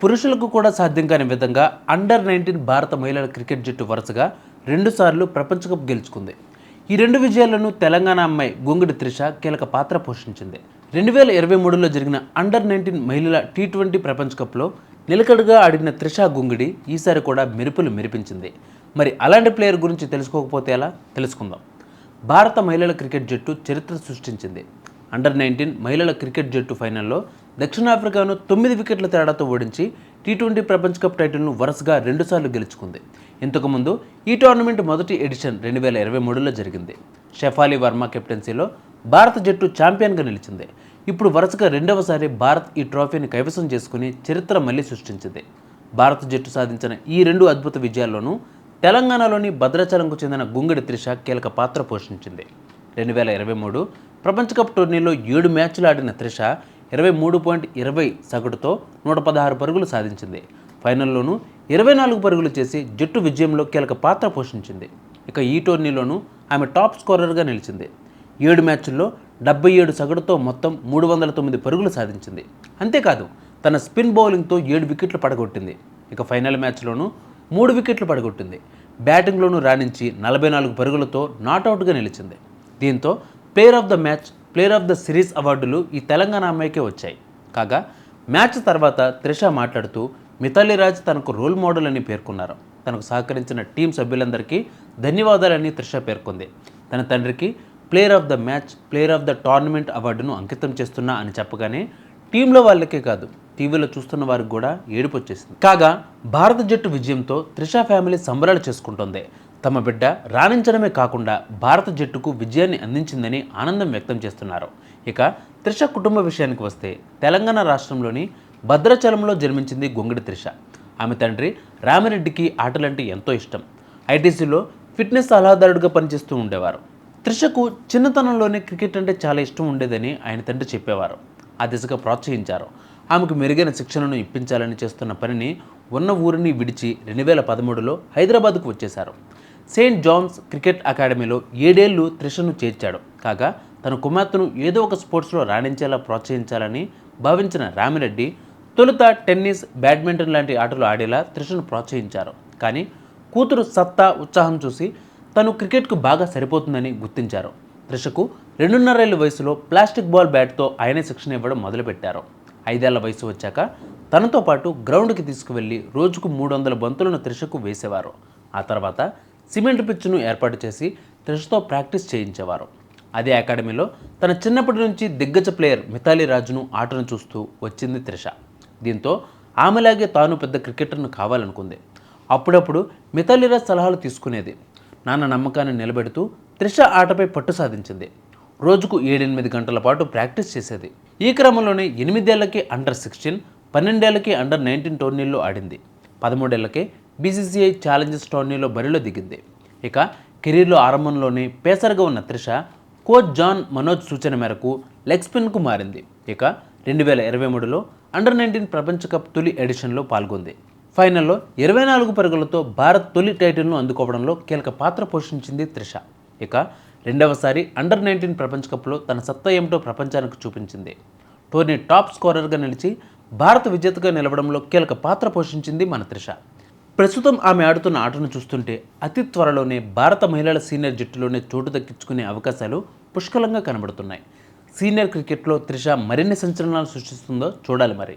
పురుషులకు కూడా సాధ్యం కాని విధంగా అండర్-19 భారత మహిళల క్రికెట్ జట్టు వరుసగా 2 సార్లు ప్రపంచ కప్ గెలుచుకుంది. ఈ 2 విజయాలను తెలంగాణ అమ్మాయి గొంగుడి త్రిష కీలక పాత్ర పోషించింది. 2023లో జరిగిన అండర్-19 మహిళల టీ20 ప్రపంచ కప్లో నిలకడగా ఆడిన త్రిష గొంగుడి ఈసారి కూడా మెరుపులు మెరిపించింది. మరి అలాంటి ప్లేయర్ గురించి తెలుసుకోకపోతే ఎలా? తెలుసుకుందాం. భారత మహిళల క్రికెట్ జట్టు చరిత్ర సృష్టించింది. అండర్-19 మహిళల క్రికెట్ జట్టు ఫైనల్లో దక్షిణాఫ్రికాను 9 వికెట్ల తేడాతో ఓడించి టీ20 ప్రపంచ కప్ టైటిల్ను వరుసగా 2 సార్లు గెలుచుకుంది. ఇంతకుముందు ఈ టోర్నమెంట్ మొదటి ఎడిషన్ 2023లో జరిగింది. షెఫాలి వర్మ కెప్టెన్సీలో భారత జట్టు ఛాంపియన్గా నిలిచింది. ఇప్పుడు వరుసగా రెండవసారి భారత్ ఈ ట్రోఫీని కైవసం చేసుకుని చరిత్ర మళ్లీ సృష్టించింది. భారత జట్టు సాధించిన ఈ 2 అద్భుత విజయాల్లోనూ తెలంగాణలోని భద్రాచలంకు చెందిన గొంగుడి త్రిష కీలక పాత్ర పోషించింది. 2023 ప్రపంచ కప్ టోర్నీలో 7 మ్యాచ్లు ఆడిన త్రిష 23.20 సగటుతో 116 పరుగులు సాధించింది. ఫైనల్లోనూ 24 పరుగులు చేసి జట్టు విజయంలో కీలక పాత్ర పోషించింది. ఇక ఈ టోర్నీలోనూ ఆమె టాప్ స్కోరర్గా నిలిచింది. 7 మ్యాచ్ల్లో 77 సగటుతో మొత్తం 309 పరుగులు సాధించింది. అంతేకాదు తన స్పిన్ బౌలింగ్తో 7 వికెట్లు పడగొట్టింది. ఇక ఫైనల్ మ్యాచ్లోనూ 3 వికెట్లు పడగొట్టింది. బ్యాటింగ్లోనూ రాణించి 44 పరుగులతో నాట్అవుట్గా నిలిచింది. దీంతో player of the match, player of the series అవార్డులు ఈ తెలంగాణ అమ్మాయికే వచ్చాయి. కాగా మ్యాచ్ తర్వాత త్రిష మాట్లాడుతూ మిథాలీ రాజ్ తనకు రోల్ మోడల్ అని పేర్కొన్నారు. తనకు సహకరించిన టీం సభ్యులందరికీ ధన్యవాదాలని త్రిష పేర్కొంది. తన తండ్రికి player of the match, player of the tournament అవార్డును అంకితం చేస్తున్నా అని చెప్పగానే టీంలో వాళ్ళకే కాదు టీవీలో చూస్తున్న వారికి కూడా ఏడుపు వచ్చేసింది. కాగా భారత జట్టు విజయంతో త్రిష ఫ్యామిలీ సంబరాలు చేసుకుంటోంది. తమ బిడ్డ రాణించడమే కాకుండా భారత జట్టుకు విజయాన్ని అందించిందని ఆనందం వ్యక్తం చేస్తున్నారు. ఇక త్రిష కుటుంబ విషయానికి వస్తే తెలంగాణ రాష్ట్రంలోని భద్రాచలంలో జన్మించింది గొంగుడి త్రిష. ఆమె తండ్రి రామిరెడ్డికి ఆటలంటే ఎంతో ఇష్టం. ఐటీసీలో ఫిట్నెస్ సలహాదారుడిగా పనిచేస్తూ ఉండేవారు. త్రిషకు చిన్నతనంలోనే క్రికెట్ అంటే చాలా ఇష్టం ఉండేదని ఆయన తండ్రి చెప్పేవారు. ఆ దిశగా ప్రోత్సహించారు. ఆమెకు మెరుగైన శిక్షణను ఇప్పించాలని చేస్తున్న పనిని ఉన్న ఊరిని విడిచి 2013లో హైదరాబాద్కు వచ్చేశారు. సెయింట్ జాన్స్ క్రికెట్ అకాడమీలో 7 ఏళ్లు త్రిషను చేర్చాడు. కాగా తన కుమార్తెను ఏదో ఒక స్పోర్ట్స్లో రాణించేలా ప్రోత్సహించాలని భావించిన రామిరెడ్డి తొలుత టెన్నిస్, బ్యాడ్మింటన్ లాంటి ఆటలు ఆడేలా త్రిషను ప్రోత్సహించారు. కానీ కూతురు సత్తా, ఉత్సాహం చూసి తను క్రికెట్కు బాగా సరిపోతుందని గుర్తించారు. త్రిషకు 2.5 ఏళ్ల వయసులో ప్లాస్టిక్ బాల్ బ్యాట్తో ఆయనే శిక్షణ ఇవ్వడం మొదలుపెట్టారు. 5 ఏళ్ల వయసు వచ్చాక తనతో పాటు గ్రౌండ్కి తీసుకువెళ్లి రోజుకు 300 బంతులను త్రిషకు వేసేవారు. ఆ తర్వాత సిమెంట్ పిచ్చును ఏర్పాటు చేసి త్రిషతో ప్రాక్టీస్ చేయించేవారు. అదే అకాడమీలో తన చిన్నప్పటి నుంచి దిగ్గజ ప్లేయర్ మిథాలీ రాజ్ను ఆటను చూస్తూ వచ్చింది త్రిష. దీంతో ఆమెలాగే తాను పెద్ద క్రికెటర్ను కావాలనుకుంది. అప్పుడప్పుడు మిథాలీ రాజ్ సలహాలు తీసుకునేది. నాన్న నమ్మకాన్ని నిలబెడుతూ త్రిష ఆటపై పట్టు సాధించింది. రోజుకు 7-8 గంటల పాటు ప్రాక్టీస్ చేసేది. ఈ క్రమంలోనే 8 ఏళ్లకి అండర్-16, 12 ఏళ్లకి అండర్-19 టోర్నీల్లో ఆడింది. 13 ఏళ్లకే బీసీసీఐ ఛాలెంజర్స్ టోర్నీలో బరిలో దిగింది. ఇక కెరీర్లో ఆరంభంలోనే పేసర్గా ఉన్న త్రిష కోచ్ జాన్ మనోజ్ సూచన మేరకు లెగ్ స్పిన్కు మారింది. ఇక 2023లో అండర్-19 ప్రపంచ కప్ తొలి ఎడిషన్లో పాల్గొంది. ఫైనల్లో 24 పరుగులతో భారత్ తొలి టైటిల్ను అందుకోవడంలో కీలక పాత్ర పోషించింది త్రిష. ఇక రెండవసారి అండర్-19 ప్రపంచ కప్లో తన సత్తా ఏమిటో ప్రపంచానికి చూపించింది. టోర్నీ టాప్ స్కోరర్గా నిలిచి భారత విజేతగా నిలవడంలో కీలక పాత్ర పోషించింది మన త్రిష. ప్రస్తుతం ఆమె ఆడుతున్న ఆటను చూస్తుంటే అతి త్వరలోనే భారత మహిళల సీనియర్ జట్టులోనే చోటు దక్కించుకునే అవకాశాలు పుష్కలంగా కనబడుతున్నాయి. సీనియర్ క్రికెట్లో త్రిష మరిన్ని సంచలనాలు సృష్టిస్తుందో చూడాలి మరి.